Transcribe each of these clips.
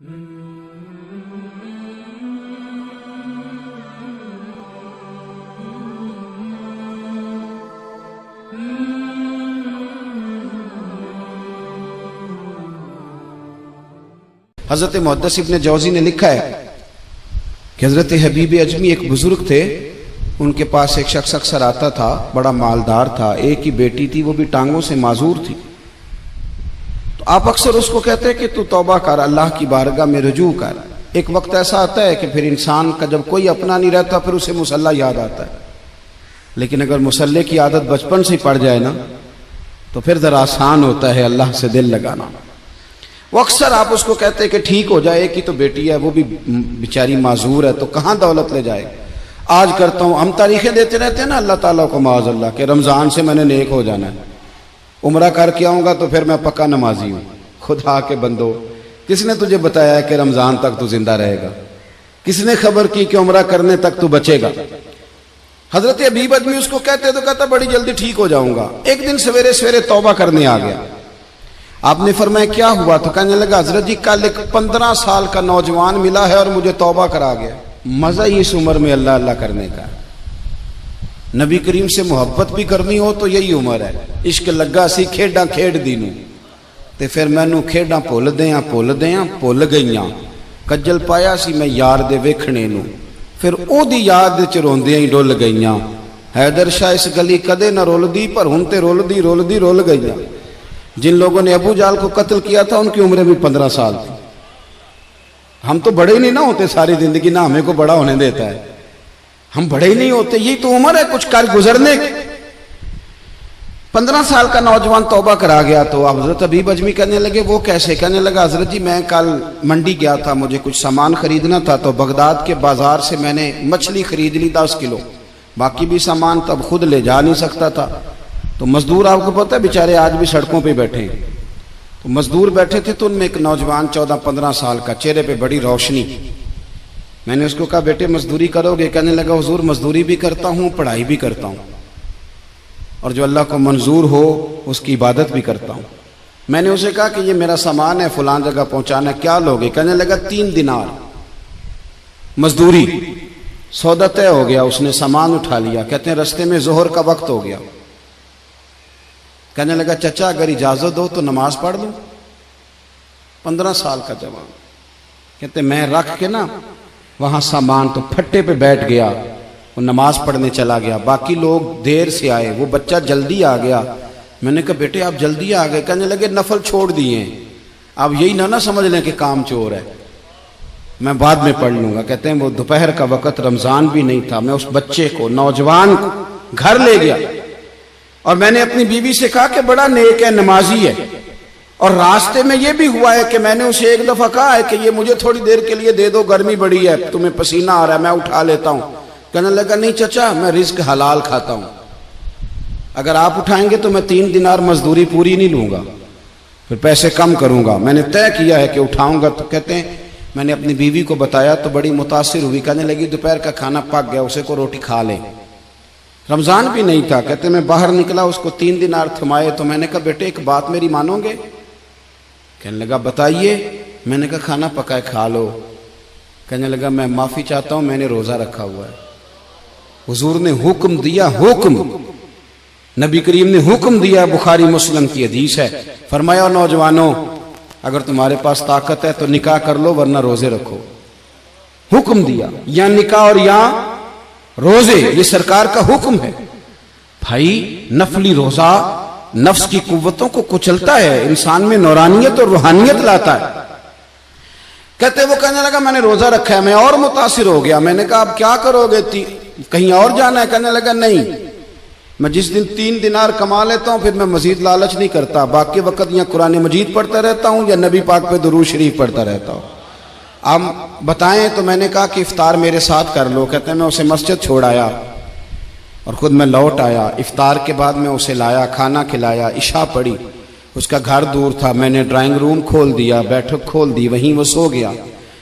हजरत मुहद्दिस इब्न जौजी ने लिखा है कि हजरत हबीब अजमी एक बुजुर्ग थे, उनके पास एक शख्स अक्सर आता था, बड़ा मालदार था, एक ही बेटी थी, वो भी टांगों से माजूर थी। तो आप अक्सर उसको कहते कि तू तौबा कर, अल्लाह की बारगाह में रुजू कर। एक वक्त ऐसा आता है कि फिर इंसान का जब कोई अपना नहीं रहता फिर उसे मुसल्ला याद आता है, लेकिन अगर मुसल्ले की आदत बचपन से पड़ जाए ना तो फिर जरा आसान होता है अल्लाह से दिल लगाना। वो अक्सर आप उसको कहते कि ठीक हो जाए, कि तो बेटी है, वो भी बेचारी माजूर है, तो कहाँ दौलत ले जाए। आज करता हूँ, हम तारीखें देते रहते हैं ना अल्लाह ताला को माज़अल्लाह के रमज़ान से मैंने नेक हो जाना है, उम्रा करके आऊँगा तो फिर मैं पक्का नमाजी हूँ। खुदा के बंदो, किसने तुझे बताया है कि रमज़ान तक तू जिंदा रहेगा? किसने खबर की कि उम्रा करने तक तू बचेगा? हजरत हबीब अजमी उसको कहते तो कहता बड़ी जल्दी ठीक हो जाऊंगा। एक दिन सवेरे सवेरे तौबा करने आ गया। आपने फरमाया क्या हुआ? तो कहने लगा हजरत जी कल एक 15 साल का नौजवान मिला है और मुझे तौबा करा गया। मजा ही इस उम्र में अल्लाह अल्लाह करने का। नबी करीम से मोहब्बत भी करनी हो तो यही उम्र है। इश्क लगा सी खेडा खेड दी नूं ते फिर मैनू खेडा भुल भुल गईयां। कज्जल पाया सी मैं यार दे वेखणे नूं, फिर ओदी याद च रोंदियां ही डुल गईयां। हैदर शाह इस गली कदे न रुलदी, पर हुण ते रुलदी रुल गईयां। जिन लोगों ने अबू जाल को कत्ल किया था उनकी उम्र भी 15 साल थी। हम तो बड़े ही नहीं ना होते सारी जिंदगी, ना हमें को बड़ा होने देता है, हम बड़े ही नहीं होते। यही तो उम्र है कुछ कर गुजरने की। 15 साल का नौजवान तौबा करा गया। तो हजरत हबीब अजमी कहने लगे वो कैसे? कहने लगा हजरत जी मैं कल मंडी गया था, मुझे कुछ सामान खरीदना था, तो बगदाद के बाजार से मैंने मछली खरीद ली 10 किलो, बाकी भी सामान तब खुद ले जा नहीं सकता था। तो मजदूर आपको पता है बेचारे आज भी सड़कों पे बैठे हैं। तो मजदूर बैठे थे तो उनमें एक नौजवान 14-15 साल का, चेहरे पे बड़ी रोशनी। मैंने उसको कहा बेटे मजदूरी करोगे? कहने लगा हुजूर मजदूरी भी करता हूँ, पढ़ाई भी करता हूँ, और जो अल्लाह को मंजूर हो उसकी इबादत भी करता हूँ। मैंने उसे कहा कि ये मेरा सामान है फलां जगह पहुंचाना है, क्या लोगे? कहने लगा 3 दिनार मजदूरी। सौदा तय हो गया, उसने सामान उठा लिया। कहते हैं रस्ते में जोहर का वक्त हो गया। कहने लगा चचा अगर इजाजत दो तो नमाज पढ़ लूं। 15 साल का जवान। कहते मैं रख के ना वहां सामान तो फट्टे पे बैठ गया, वो नमाज पढ़ने चला गया। बाकी लोग देर से आए, वो बच्चा जल्दी आ गया। मैंने कहा बेटे आप जल्दी आ गए? कहने लगे नफल छोड़ दिए, अब यही ना समझ लें कि काम चोर है, मैं बाद में पढ़ लूंगा। कहते हैं वो दोपहर का वक्त, रमजान भी नहीं था। मैं उस बच्चे को, नौजवान को घर ले गया और मैंने अपनी बीवी से कहा कि बड़ा नेक है, नमाजी है। और रास्ते में यह भी हुआ है कि मैंने उसे एक दफा कहा है कि ये मुझे थोड़ी देर के लिए दे दो, गर्मी बड़ी है, तुम्हें पसीना आ रहा है, मैं उठा लेता हूं। कहने लगा नहीं चचा मैं रिस्क हलाल खाता हूं, अगर आप उठाएंगे तो मैं 3 दिनार मजदूरी पूरी नहीं लूंगा, फिर पैसे कम करूंगा। मैंने तय किया है कि उठाऊंगा। तो कहते हैं मैंने अपनी बीवी को बताया तो बड़ी मुतासिर हुई। कहने लगी दोपहर का खाना पक गया, उसे को रोटी खा ले। रमजान भी नहीं था। कहते मैं बाहर निकला, उसको 3 दिनार थमाए। तो मैंने कहा बेटे एक बात मेरी मानोगे? कहने लगा बताइए। मैंने कहा खाना पकाए खा लो। कहने लगा मैं माफी चाहता हूं, मैंने रोजा रखा हुआ है। हुजूर ने हुक्म दिया, हुक्म नबी करीम ने हुक्म दिया, बुखारी मुस्लिम की हदीस है। फरमाया नौजवानों अगर तुम्हारे पास ताकत है तो निकाह कर लो, वरना रोजे रखो। हुक्म दिया, या निकाह और या रोजे, ये सरकार का हुक्म है। भाई नफली रोजा नफ्स की कुव्वतों को कुचलता है, इंसान में नौरानियत और रूहानियत लाता है। कहते वो कहने लगा मैंने रोजा रखा है। मैं और मुतासिर हो गया। मैंने कहा अब क्या करोगे? कहीं और जाना है? कहने लगा नहीं, मैं जिस दिन 3 दिनार कमा लेता हूं फिर मैं मजीद लालच नहीं करता, बाकी वक्त या कुरान मजीद पढ़ता रहता हूं या नबी पाक पे दुरूद शरीफ पढ़ता रहता हूं। आप बताएं। तो मैंने कहा कि इफ्तार मेरे साथ कर लो। कहते हैं मैं उसे मस्जिद छोड़ आया और खुद मैं लौट आया। इफ्तार के बाद मैं उसे लाया, खाना खिलाया, इशा पढ़ी। उसका घर दूर था, मैंने ड्राइंग रूम खोल दिया, बैठक खोल दी, वहीं वो सो गया।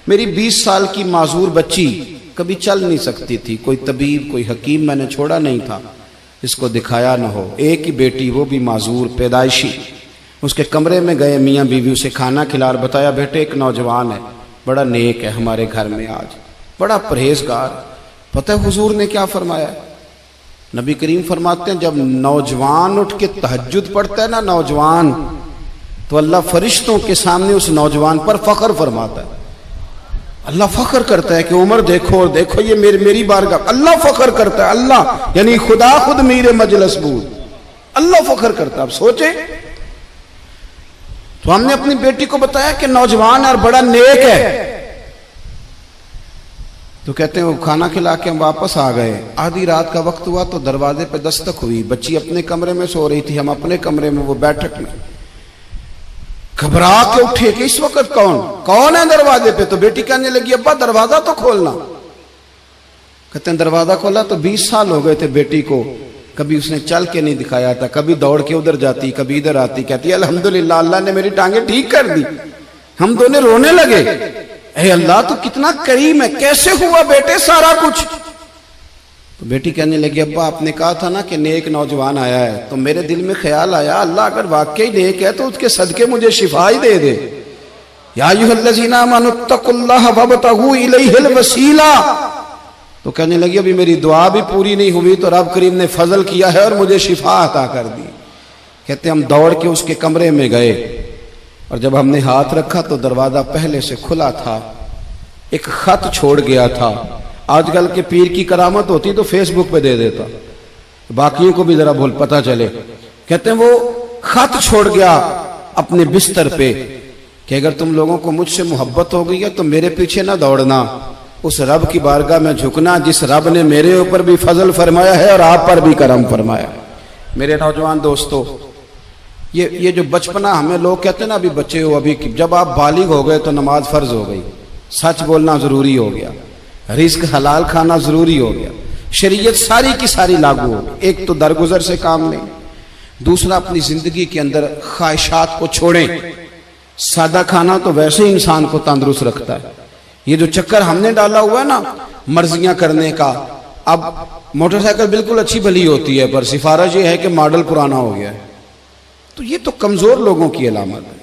मेरी 20 साल की माजूर बच्ची कभी चल नहीं सकती थी, कोई तबीब कोई हकीम मैंने छोड़ा नहीं था इसको दिखाया न हो। एक ही बेटी, वो भी माजूर पैदाइशी। उसके कमरे में गए, मियाँ बीवी उसे खाना खिला, बताया बेटे एक नौजवान है बड़ा नेक है हमारे घर में आज, बड़ा परहेजगार। पता है हुजूर ने क्या फरमाया? नबी करीम फरमाते हैं जब नौजवान उठ के तहज्जुद पढ़ता है ना नौजवान, तो अल्लाह फरिश्तों के सामने उस नौजवान पर फख्र फरमाता है। अल्लाह फख्र करता है कि उमर देखो और देखो ये मेरी बारगाह। अल्लाह फख्र करता है, अल्लाह यानी खुदा खुद मीरे मजलिस बूद, अल्लाह फख्र करता है। अब सोचे, तो हमने अपनी बेटी को बताया कि नौजवान और बड़ा नेक है, तो कहते हैं वो खाना खिला के हम वापस आ गए। आधी रात का वक्त हुआ तो दरवाजे पे दस्तक हुई। बच्ची अपने कमरे में सो रही थी, हम अपने कमरे में, वो बैठक में। घबरा के उठे कि इस वक्त कौन है दरवाजे पे? तो बेटी कहने लगी अब्बा दरवाजा तो खोलना। कहते हैं दरवाजा खोला तो 20 साल हो गए थे बेटी को, कभी उसने चल के नहीं दिखाया था, कभी दौड़ के उधर जाती, कभी इधर आती। कहती है अल्हम्दुलिल्लाह अल्लाह ने मेरी टांगे ठीक कर दी। हम दोनों रोने लगे, ए अल्लाह तू कितना करीम है, कैसे हुआ बेटे सारा कुछ? तो बेटी कहने लगी अब्बा आपने कहा था ना कि नेक नौजवान आया है, तो मेरे दिल में ख्याल आया अल्लाह अगर वाकई नेक है तो उसके सदके मुझे शिफा ही दे दे। या अय्युहल्लज़ीना आमनुत्तकुल्लाह वब्तगू इलैहिल वसीला। तो कहने लगी अभी मेरी दुआ भी पूरी नहीं हुई तो रब करीम ने फजल किया है और मुझे शिफा अता कर दी। कहते हम दौड़ के उसके कमरे में गए और जब हमने हाथ रखा तो दरवाजा पहले से खुला था, एक खत छोड़ गया था। आजकल के पीर की करामत होती तो फेसबुक पे दे देता, बाकियों को भी जरा भूल पता चले। कहते हैं वो खत छोड़ गया अपने बिस्तर पे कि अगर तुम लोगों को मुझसे मोहब्बत हो गई है तो मेरे पीछे ना दौड़ना, उस रब की बारगाह में झुकना जिस रब ने मेरे ऊपर भी फजल फरमाया है और आप पर भी करम फरमाया। मेरे नौजवान दोस्तों, ये जो बचपना हमें लोग कहते हैं ना अभी बच्चे हो, अभी जब आप बालिग हो गए तो नमाज फर्ज हो गई, सच बोलना जरूरी हो गया, रिस्क हलाल खाना जरूरी हो गया, शरीयत सारी की सारी लागू हो गई। एक तो दरगुजर से काम लें, दूसरा अपनी जिंदगी के अंदर ख्वाहिशात को छोड़ें। सादा खाना तो वैसे ही इंसान को तंदुरुस्त रखता है। ये जो चक्कर हमने डाला हुआ है ना मर्जियां करने का, अब मोटरसाइकिल बिल्कुल अच्छी भली होती है पर सिफारिश ये है कि मॉडल पुराना हो गया है, तो ये तो कमजोर लोगों की अलामत है।